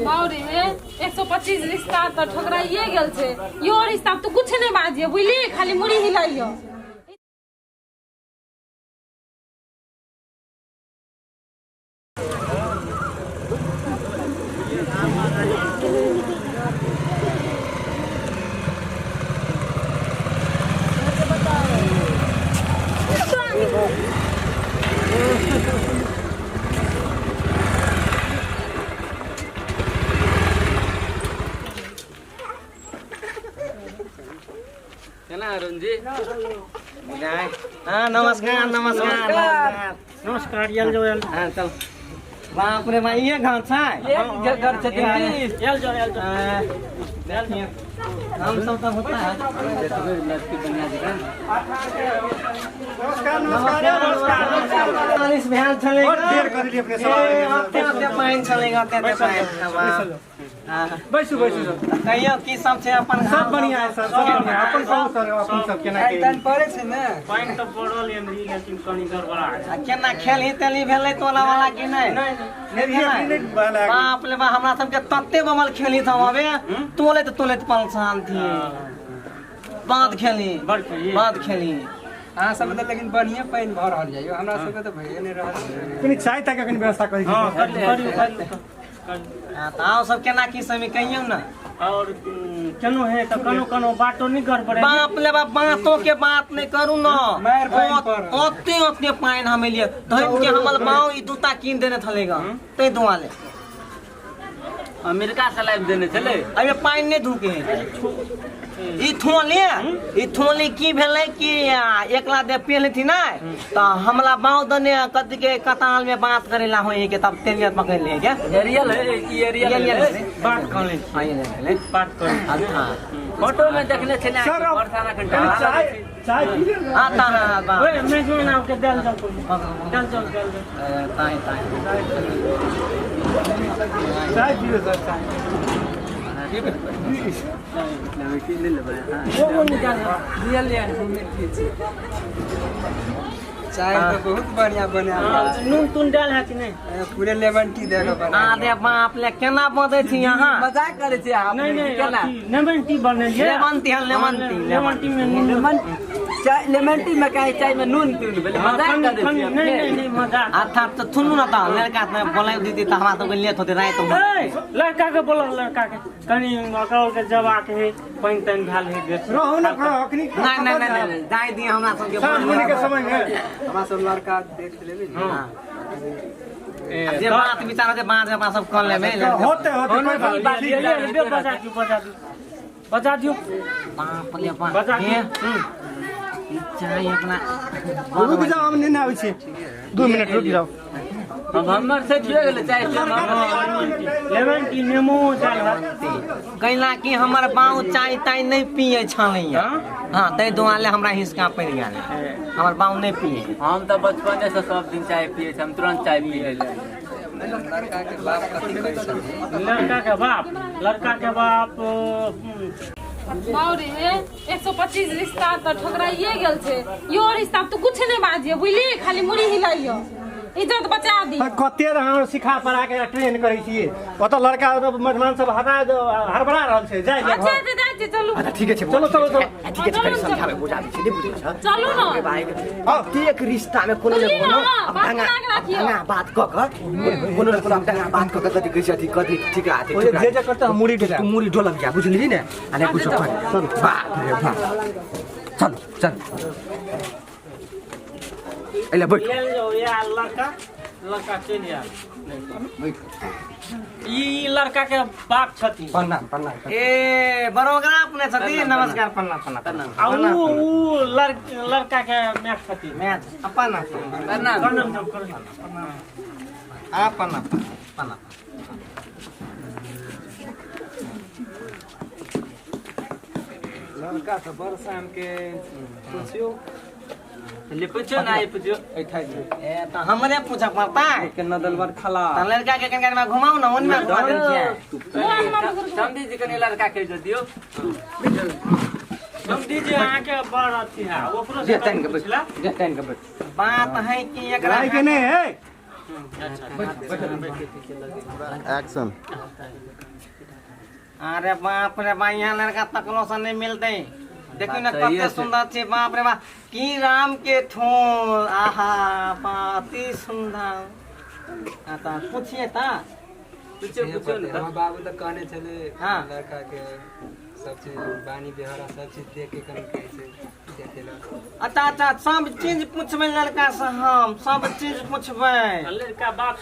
बाउरे 125 रिश्ता तो ठोकराइए गेल छे। यो रिश्ता तो कुछ नहीं बाजिए बुझली, खाली मुड़ी हिलाइयो। हाँ नमस्कार नमस्कार नमस्कार यल जो यल हाँ चल बाप रे भाई ये घर छै घर छै यल जो हम सब तो होता है नमस्कार इस भैन चलेगा देर कर लिए अपने सब पाइन चलेगा बैसु कहियो की सब छै अपन सब बढ़िया है सर, सब बढ़िया अपन सब केना के टाइम पड़े छै ने पाइन तो पड़ल एमरी लेकिन कनी गड़बड़ा है। केना खेली तेली भेलै तोला वाला की नहीं बाप रे बा हमरा सब के तत्ते बमल खेली था अबे तोले परेशान थी बात खेली हां सब मतलब लेकिन बढ़िया पाइन भर रहल जाइयो हमरा सब के तो भइए नहीं रहल। कनी चाय तक कनी व्यवस्था करी हां ताऊ सब केना की समय कहियो ना और केनो है तो कनो बाटो नहीं कर पड़े। बाप ले बा बातों के बात नहीं करू ना मार पाइन पर ओते पाइन हमें लिए धन के हमल माओ ई दूता कीन देने थलेगा ते दुआले अमेरिका से लाइव देने चले अबे पाइन नहीं धुके ई थोली की भेलै कि एकला दे पेले थी ना तो हमला बाऊ दने कति के कताल में बात करेला होई के तब तेलियत पकड़ ले क्या एरियल है ई एरियल है बात कर ले ले बात कर अच्छा फोटो में देखने चले बरसाना घंटा चाय पी ले आता ना बा ओए मैं जो नाम के दल चल ताई चाय पी ले सर चाय चाय तो बहुत बढ़िया बने नून तून डाल है कि नहीं पूरे लेमन टी देखो बना अरे बाप ले केना बदे छी यहां मजाक करे छे आप नहीं लेमन टी बने लेमन टी में लेमन चाय लेमन टी में काहे चाय में नून तून बोले मजाक करे छे नहीं मजाक अच्छा तो सुनू ना तो लड़का ने बोले दीदी तो हमरा तो लेत होते रात में लड़का के बोलो लड़का के कनी मकाओ के जवा के पाइन तन ढाल है देख रहो ना अखनी नहीं जाय दी हमरा सब के समय में हमरा सब लड़का देख लेबे हां जे बात विचार जे बात अपना सब कर लेबे होते कोई बात नहीं बजा दियो बाप ले बाप बजा दियो चाय अपना रुक जाओ हम नहीं आबै छी 2 मिनट रुक जाओ अब हमर से जुड़ गेल चाय लेमन टी नेमो डाल कैला कि हमर बाऊ चाय ताई नहीं पिए छलैया हां तै दुआले हमरा हिसका पड़ गेल हमर बाऊ नहीं पिए हम तो बचपन से सब दिन चाय पिए हम तुरंत चाय पी ले लड़का के बाप कथि कहै छै लड़का के बाप बाउरे 125 रिश्ता तो ठोकराइए गेल छे। यो रिश्ता तो कुछ नहीं बाजिए बुझली, खाली मुड़ी हिलाइयो। इज्जत बचा दी कते हम सिखा पढ़ा के ट्रेन करै छियै ओत लड़का मेहमान सब हड़बड़ा रहल छै जाय अच्छा जाय चलू अच्छा ठीक है चलो ठीक है कहीं समझावे बुझा दी छै बुझै छ चलू ना अब ती एक रिश्ता में कोनो ने कोनो अब ढंगा बात क क कोनो ने कोनो ढंगा बात क क कथि कहै छै कथि ठीक आते जे जे करते हम मुड़ी डोला मुड़ी डोलक जा बुझली ने अने कुछ बात रे बात चल एला बैठ यार लड़का चल यार ई लड़का के बाप छथि प्रणाम ए बरोगरा अपने छथि नमस्कार प्रणाम आ ऊ लड़का के मैच छथि मैच अपन प्रणाम अपन लड़का तो बरसाम के पूछियो ले पूछो ना ये पूछो ऐठाई ए तो हमरे पूछा पड़ता है के नदलवर खला तो लड़का के कन में घुमाओ ना उन में घुमा दे समझी जी कने लड़का के जो दियो समझी जी आके बड़ अथी है ओकरो से जे टाइम के बचला बात है कि एकरा के नहीं है एक्शन। अरे बाप रे बा, यहाँ लड़का तकलो से नहीं मिलते। देखियो ना कते सुंदर छे, बाप रे बा, की राम के थोन, आहा अति सुंदर। आता पूछिए ता पूछो ना। हमारे बाबू तो कहने चले हाँ। लड़का के सब चीज बानी बेहरा सब चीज देख के कहीं कैसे देखेला। अच्छा अच्छा, सब चीज पूछबे लड़का से, हम सब चीज पूछबे। लड़का बाप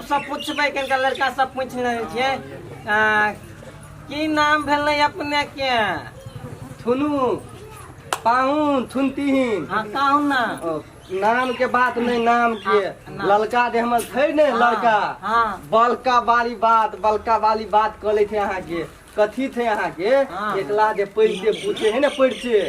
सब पूछबे, कनिका लड़का सब पूछ ले छिए। की नाम भेलै अपने के? थुनु पाहुन थुनतीन। हाँ कहू ना। नाम के बात नहीं, नाम के लड़का जे हमर थे ने, लड़का हाँ बलका वाली बात कह ले थे अहाँ के। कथी थे अहाँ के? एकला जे परिचय पूछे है ना, परिचय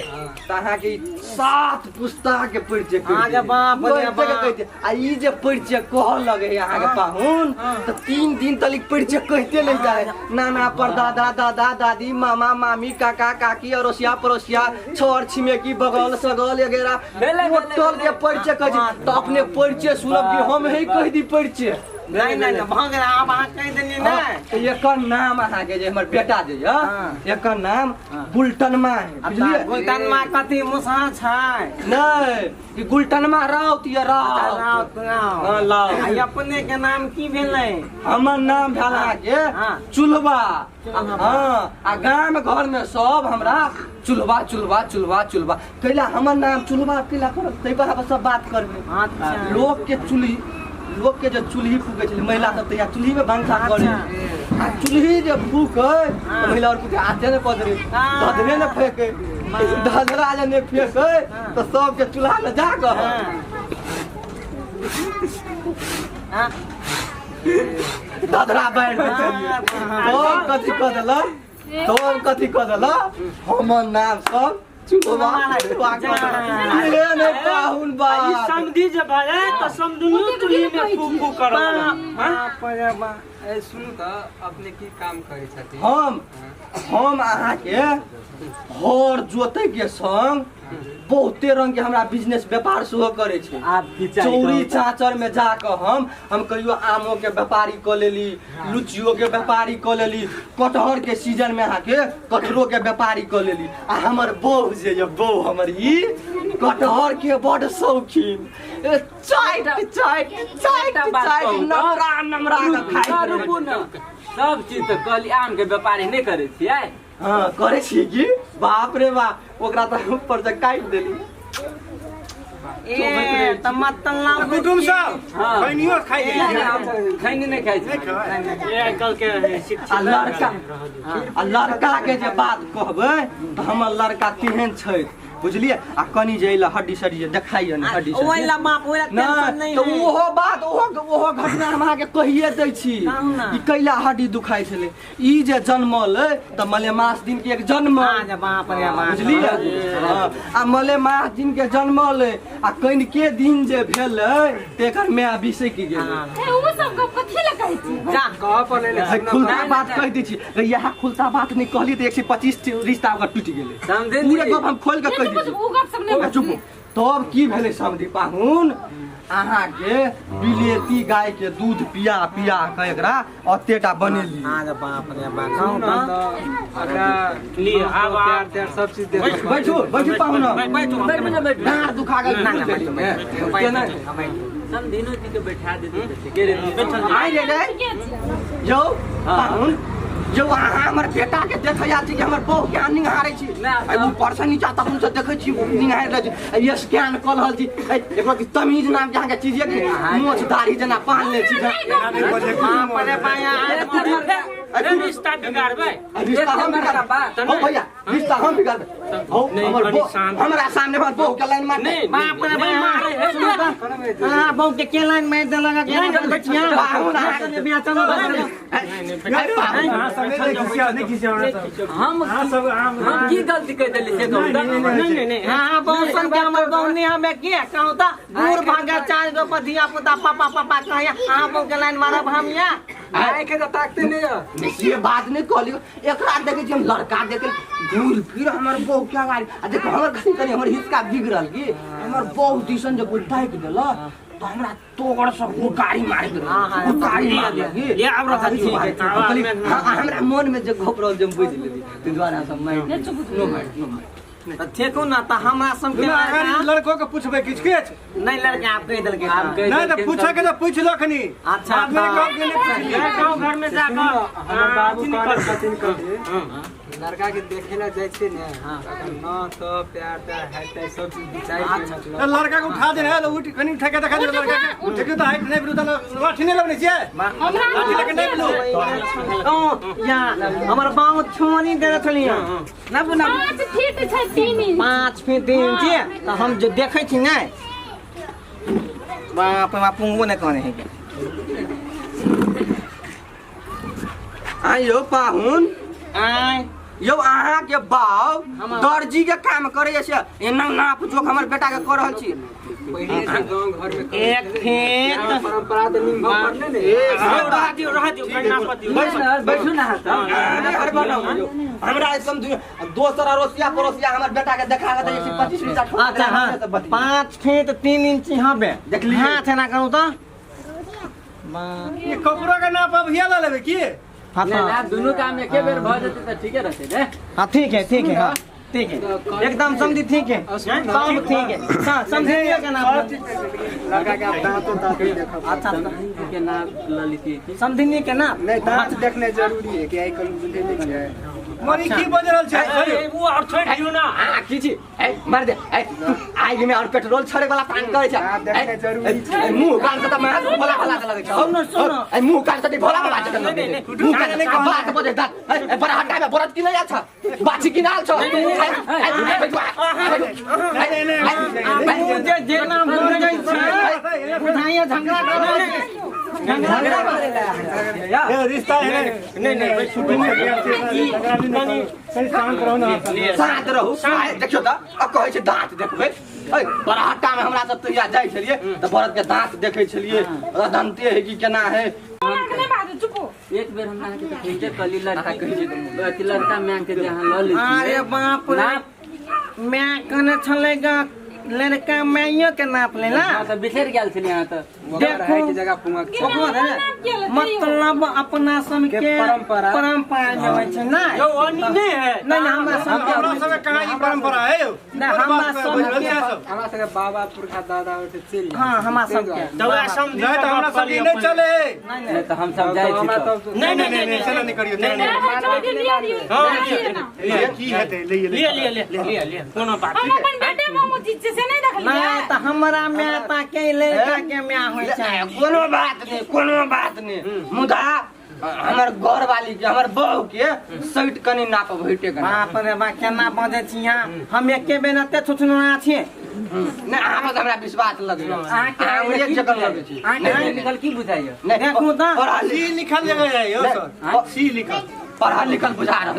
त अहाँ के 7 पुस्तक के परिचय आगे बाप रे बाप। आ ई जे परिचय कह लगे अहाँ के पाहुन, तो 3 दिन तक परिचय कहते नहीं जाए। नाना परदादा, दादा दादी, मामा मामी, काका काकी, अड़ोसिया पड़ोसिया, छर छिमेकी, बगल सगल वगैरह टोटल के परिचय कह। तो अपने परिचय सुनब कि हम ही कह दी परिचय। नहीं नहीं भाग रहा, आप अहाँ कह देलिए ना। एकर नाम अहाँ के जे हमर बेटा जे य, एकर नाम गुलटनमा है, बुझलिए? गुलटनमा कथी मुसा छै? नहीं, ई गुलटनमा राउत ये राउत। हाँ, लाउ। आ अपने के नाम की भेलै? हमर नाम भेल अहाँ के चुलबा। हाँ, आ गाँव घर में सब हमरा चुलबा चुलबा चुलबा चुलबा कैला। हमर नाम चुलबा कैला करब, तै पर सब बात करबे। अच्छा। लोग के जो चूल्ही फूके छे महिला सब, तैया चूल्ही में भंसा करे। आ चूल्ही जे फूके तो महिला और कुछ आते ने पदरे, धधरे ने फेंके, धधरा जे ने फेंके तो सब के चूल्हा में जा कर धधरा बैठ तो कथी कह देला हमर नाम सब चुलबा पाहुन बा। समझी जब है तो समझू चुली में फूक फूक करो। सुनू तो अपने की काम करे छथि? हम अहाँ के हर जोते के संग बहुते रंग के हमरा बिजनेस व्यापार सेहो करे छे। चौरी चाचर में जाकर हम कहियो आमो के व्यापारी क लेली, लुचियो के व्यापारी क लेली, कटहर के सीजन में अहाँ के कटहरो के व्यापारी क लेली। आ हमर बहू जे ये बहू हमर ई कटहर के बड़ शौकीन, चाट नमरा के खाई। रुकू ना, सब चीज तो कहली आम के व्यापारी नहीं करे छियै। हाँ करे छी की? बाप रे बाप, ओकरा तो ऊपर से काट देली। ए त मतलब कुटुम सब हाँ। खैनियो खाइ खैनी नहीं खाइ छै। ये कल के शिक्षा लड़का के जे बात कहबै तो हमर लड़का केहन छै बुझलिए? आ कनी जे हड्डी सड्डी जे देखाइए ने हड्डी ओइ ला बाप ओइ ला टेंशन नहीं नहीं तो है। ओहो बात ओहो घटना हम अहाँ के कहिए दै छी कि कैला हड्डी दुखाइ छले। ई जे जन्मल त मलेमास दिन के एक जन्म, आ बाप रे बाप, बुझलिए? आ मलेमास दिन के जन्मल आ कनि के दिन जे भेल तेकर माय बिसै की गेल। ए उ सब कथि ल कहै छी? जा कह पड़े ले खुलता बात कह दै छी। यहाँ खुलता बात नहीं कहली तो 125 रिश्ता ओकर टूट गेलै। समझे पूरे गप हम खोल के कह दै छी। उ गप सब नहीं चुप। तब की भेलै समझी पाहुन, अहाँ के बिलेती गाय के दूध पिया पिया के एकरा अतेटा बनेली। आ बाप रे बाप। लिए आब प्यार सब चीज दे। बैठो पाहुन, बैठो डाँड दुखा गेल। समझिनो जी के बैठा देते के रे बैठल आइ रे यौ पाहुन, जो अहाँ हमर बेटा के देखैया छी कि हमर बहू के निहारै छी। ऊपर से नीचा तक से देखै छी निहार रहै छी। ये स्कैन क रहल छी। एकरा की तमीज नाम के अहाँ के चीज के मोछ दाढ़ी जना बांध ले छी। बाप रे बाया रिश्ता बिगाड़बै। रिश्ता हम बिगाड़बै। हो भैया रिश्ता हम बिगाड़बै। हो हमर बहू हमरा सामने हमर बहू के लाइन मार नहीं। बाप रे बाया। हां बहू के लाइन मार दे लगा के बैठिया। पाहुन अहाँ के बियाह चलो। हम की गलती कर देली से कहू नहीं हां बहू सन के हमर बहू ने हमें के कहू त दूर भागा 4 गो पधिया पुता पापा पापा कहया अहाँ बहू के लाइन मारब हम या। आए के तो ताकते नहीं है। ये बात नहीं कहली। एकरा देखे छी हम लड़का देखे घूर फिर हमर बहू क्या गाड़ी आ देखो हमर कनी हमर हिस्सा बिगड़ल की हमर बहू दिसन जब ताक देला तो हमरा तोगड़ से हुकारी मार दे हुकारी मार लगी ये अब रखा ठीक है हमरा मन में जे घोपरल जम बुझ लेली तै द्वारा सब मार नो मार देखो ना तो हमरा सब के लड़कों के पूछबे किछ के नहीं लड़के आप कह देलके नहीं तो पूछे के तो पूछ लखनी अच्छा गांव घर में लड़का के देखेला जाय छै ने न तो प्यार है सब चीज बिचाई के मतलब लड़का को उठा दे है उठ कनी उठा के देखा दे लड़का के उठ के तो हाइट नहीं बिरुदा लाठी नहीं लगने छै लाठी लेके नहीं बिरु ओ या हमर बाऊ छोनी दे छलिया ना बना 5 फीट छै 3 इंच 5 फीट 3 इंच तो हम जो देखे छी नै बाप रे बाप पुंगो ने कहने है आयो पाहुन आय यो अहाँ के बाप दर्जी के काम करे छै एना नाप जोख हमर बेटा के कर रहल छी पहिले से गांव घर में एक फीट परंपरा तो निभा पड़ने ने रह दियो गन्ना पति बैठू ना हमरा एकदम दोसर अरोसिया पड़ोसिया हमर बेटा के देखा के 25 लीटर अच्छा हां 5 फीट 3 इंच हबे देख लीजिए हाथ ना करू तो ये कपड़ा का नाप अब हिया ला लेबे की ना दोनों काम एके बेर भ जते त ठीके रहते ने हां ठीक है हां ठीक है एकदम समझी ठीक है सब ठीक है हां समझिए के नाम लड़का के आप दांत देखो अच्छा के नाम ललित की समझिए के नाम नहीं दांत देखने जरूरी है कि आई कल बुझे नहीं है मरी की बज रहल छै वो और छोड़ दियो ना आ की छी मार दे आइ में और पेट्रोल छोड़े वाला काम करे छै देखने जरूरी ए मुंह कान से त मार भोला भला के लगे छै सुनो ए मुंह कान से भोला भला के लगे मुंह कान से बात बजे दांत ए बड़ा हटा में बरत की नहीं अच्छा बाछी की नाल छ जे नाम बोल गई छै बुझाइए झगड़ा कर ये रिश्ता है नहीं शूटिंग में सही शांत रहो ना शांत रहू देखियो त अब कहै छै दांत देखबै ए बड़ा हट्टा में हमरा सब तैयार जाइ छलिए त भरत के दांत देखै छलिए दंते है कि केना है नहीं बात चुप हो एक बेर हमरा के कहिजे कली लड़का कहिजे लड़का मांग के जहां ल ली अरे बाप रे मैं कने छलेगा लड़का मैयो के नाप लेला त बिछड़ गेल छली यहां त देखो की जगह पुंगा मतलब अपना सब के परंपरा जो है छै ना यो ओनी नहीं है नहीं हमरा सब कहां की परंपरा है यो हमरा सब हमरा सबके बाबा पुरखा दादा उठे चल हां हमरा सब के नहीं तो हमरा सब नहीं चले नहीं त हम सब जाय छी नहीं चलो नहीं करियो ये की हेते ले कोनो बात हम अपन बेटे मामू जी से नहीं देख लिया नहीं तो हमरा माता के लड़का के म्या होय छै कोनो बात नहीं मुदा हमर घर वाली के हमर बहू के सैट कनी नाप भेटे के बाप रे बा केना बजे छी हम एके बेर एते छुछुना छी नहीं आब हमरा विश्वास लगे आंख एक जगह लगे छी आंख निकल की बुझाइयो देखू त सी लिखल जगह है यो सर सी लिखल पढ़ल लिखल बुझा रहल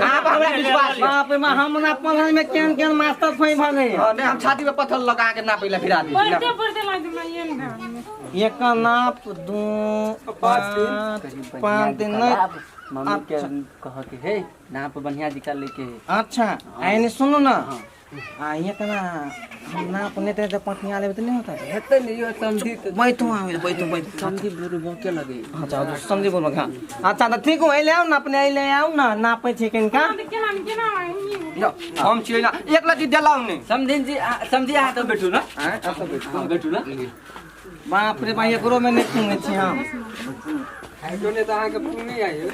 आप हमरा विश्वास बाप रे हमरा पढ़ाई में केन मास्टर खोई भ गई नहीं हम छाती पे पत्थर लगा के नापे ला फिरा दी पढ़ते लाग मैं ये एक नाप 2 5 दिन मम्मी के कह के हे नाप बढ़िया निकाल लेके अच्छा आइने सुनो ना ये कना हम नाप नेते तो पठिया लेबे त नहीं होता हेते नहीं यो समझी बैठो आवे बैठो समझी बुरु भोके लगे अच्छा समझी बोल हां अच्छा तो ठीक हो ले आओ ना अपने ले आओ ना नापे छै किनका हम छियै ना एक लगी देलाउ नहीं समझी आ तो बैठू ना बैठू ना बाप रे भाई एकरो में नहीं सुनै छी हम जोने त अहाँ के पुंग नहीं आयो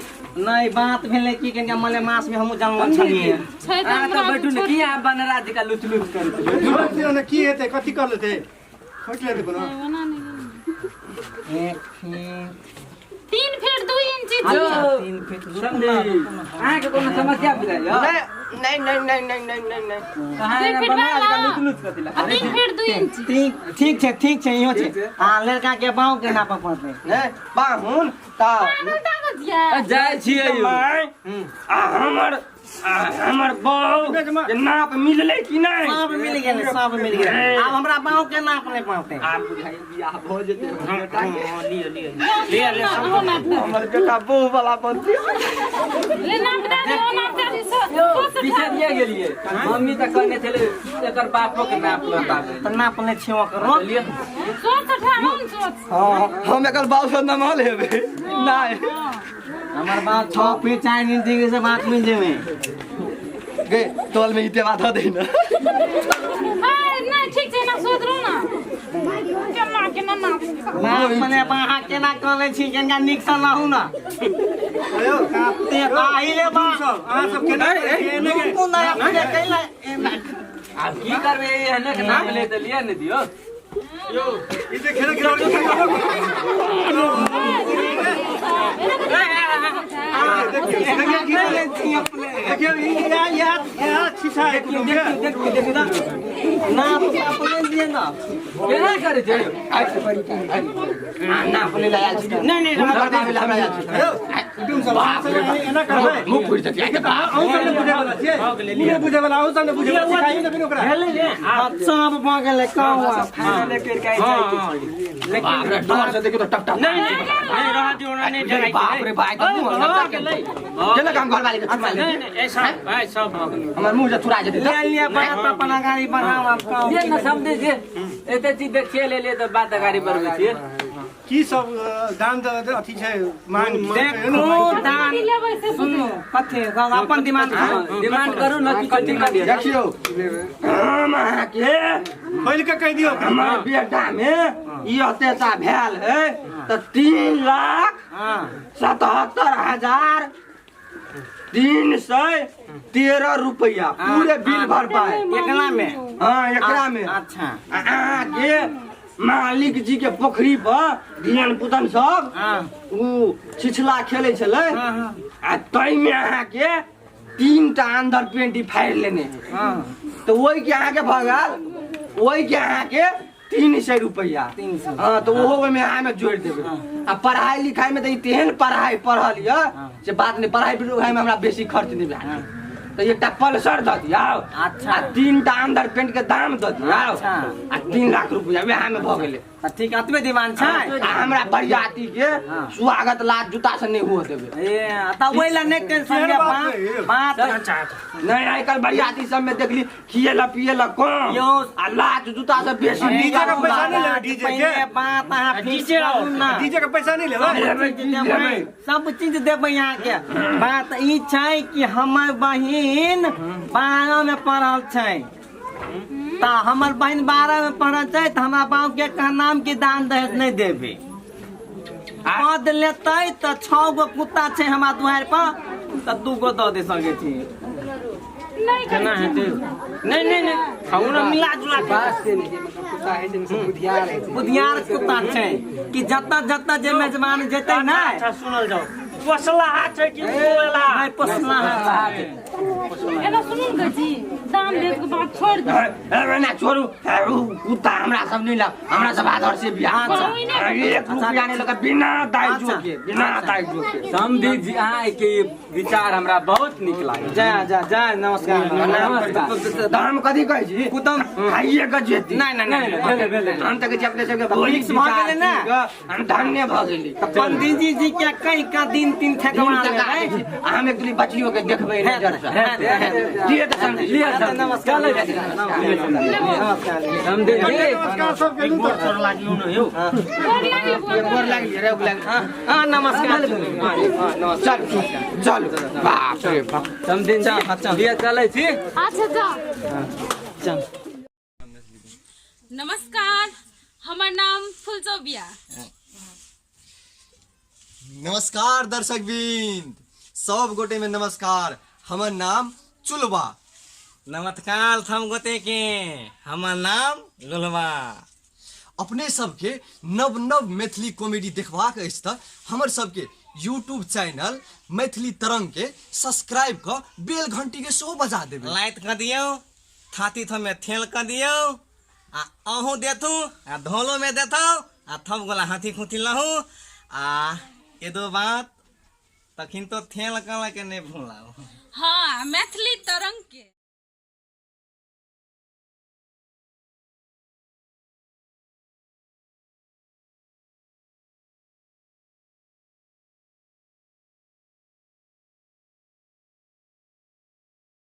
नहीं बात भेले की कनिया मले मास में हम जानल छलिए आ तो बैठू ना की आ बनरा जी का लुच लुच करे ना की हेते कथि कर लेते खोट लेते कोनो एक फीट 3 फीट 2 इंच जो 3 फीट समझी आ के कोनो समस्या बुझाइयो नहीं कहां ना बनरा जी का लुच लुच करतिला 3 फीट 2 इंच ठीक छै इहो छै हां लड़का के बाऊ के नाप पड़ते नहीं बाहुन ता जाय छियै यो हमर हमर बाऊ के नाप मिलले कि नहीं? सब मिल गेले, सब मिल गेले। अब हमरा बाऊ के नाप नहीं पाते। आप बुझाई बियाह हो जेते बेटा के। ले हमर बेटा बहू वाला बनती। ले नाम दे दे, नाम दे दे। पीछे दिया गेलिए मम्मी तक कहने चले एकर बापो के नाप बताबे तो नाप नहीं छिवा करो। लिए सोच उठा, हम सोच। हां हम एकर बाऊ से नाम लेबे नहीं। हमार बात 6 फीट 4 इंच के से बात मिल जेमे। गे तोल में इते बात दे ना। हाय नहीं ठीक छै ना सोच रो ना। केना नाप। बाप मने बाहा केना करे छी केना निक से लाहू ना। अयो ते आइले बा अहाँ सब केना को ना अपने कैला अब की करबे एहने के नाम ले त लिया न दियो यो ई जे खेल गिराव देखिए या शीशा है कुछ ना तो अपने दिए ना केना करे छै ना अपने लाया नहीं हमरा हमरा तुम सब एना करबै मुख फुट जाती है। आउ सब बुझे वाला छियै मुझे बुझे वाला आउ सब बुझे वाला सिखाई न फिर ओकरा ले ले सब भागले कहवा फाइनल के काय छै बाप रे डर से देखो तो टप टप नहीं रहा दियो ना नहीं जगाई बाप रे भाई का मुंह लगा के चलो काम घर वाले के छुमा ले ऐसा भाई सब हमर मुंह से थुरा जेते ले लिया बात अपना गाड़ी बनाओ आपका ये न समझे जे एते चीज देख ले त बात गाड़ी पर छै की सब दान अथी छै मांग देखो दान सुनो कथे अपन डिमांड डिमांड करू न कि कथि कर दिया देखियो हम के खोल के कह दियो हमर बेटा में ई अत्याचार भेल है तो 3,77,000 313 रुपया पूरे बिल भर पाए एकला में। हाँ एकरा में। अच्छा के मालिक जी के पोखरी पर धियान पुतन सब उ छिछला खेले छले आ तई में अहाँ के 3टा अंदर पेंटी फाड़ लेने तो वही के अहाँ के भगल वही के अहाँ के 300 रुपया। हाँ तो ओहो में हमें जोड़ देवे। आ पढ़ाई लिखाई में तो तेहन पढ़ाई पढ़ल ये से बात नहीं पढ़ाई लिखाई में हमरा बेसी खर्च नहीं भेल। तो एकटा पल्सर द दिया अच्छा 3टा अंदर पेंट के दाम द दिया आ 3 लाख रुपया वे हमें भ गेले। ठीक अतबे डिमांड छै हमरा बरियाती के स्वागत लात जूता से नहीं हुआ देवे। ए त ओइला नहीं टेंशन के बात नहीं आजकल बरियाती सब में देखली खिएला पिएला कम यो आ लात जूता से बेसी डीजे का पैसा नहीं ले डीजे के बात अहाँ पीछे रहू ना डीजे का पैसा नहीं लेबै सब चीज देबै यहाँ के। बात ई छै कि हमर बहिन 12 में पढ़ल छै ता हमर बहिन 12 में पढ़ल छै त हमरा बाप के नाम के दान दहेज नहीं देबे। पद लेतै त 6 गो कुत्ता छै हमरा दुआर पर त 2 गो दऽ दे सके छी। नहीं केना हेतै नहीं नहीं नहीं हमरा मिला जुला के बात से नहीं मतलब कुत्ता है जिनसे बुधियार है बुधियार कुत्ता छै कि जत्ता जत्ता जे मेजबान जेतै ना। अच्छा सुनल जाओ पोसला छै कि बोला नहीं पोसला है एना सुनू न जी दाम ले के बात छोड़ दे। अरे ना छोड़ू कुत्ता हमरा सब नहीं ला हमरा सब आदर से बियाह एक रुपया नहीं लगा बिना दाई जो के बिना दाई जो के। समझी जी अहाँ के विचार हमरा बहुत निक लागे। जय जय जय नमस्कार। दाम कथी कहै छी कुतम खाइए के जेती नहीं नहीं नहीं भेले हम तक जे अपने सबके पुलिस भ गेलै ना हम धन्य भ गेली। पंडित जी के कई का दिन 3 ठेकवा ले हम एक दूली बच्चियों के देखबै नजर से दिए त समझ लिया नमस्कार समझे समझे नमस्कार सब के दूर छोड़ लागियो न यो गोर लागी रे गोर लागी। हां नमस्कार चल चल बाप रे बाप समझे लिया चले छी। अच्छा जा चल नमस्कार हमर नाम फुलचौबिया। नमस्कार दर्शक बिंद सब गोटे में नमस्कार। हमर नाम चुलबा। नमस्कार हम गोटे के हमर नाम लुलवा। अपने सबके नव नव मैथिली कॉमेडी देखबाक अछि तऽ हमर सबके यूट्यूब चैनल मैथिली तरंग के सब्सक्राइब क बेल घंटी के सेहो बजा देबै। लाइट कर दियो थाती थमे थेल कर दियो आ अहू देथू आ धोलो में देथो आ थम गोला हाथी खुथी लहू आ ये दो बात तखिन तो थेल कला के नहीं भूलाओ। हाँ मैथिली तरंग के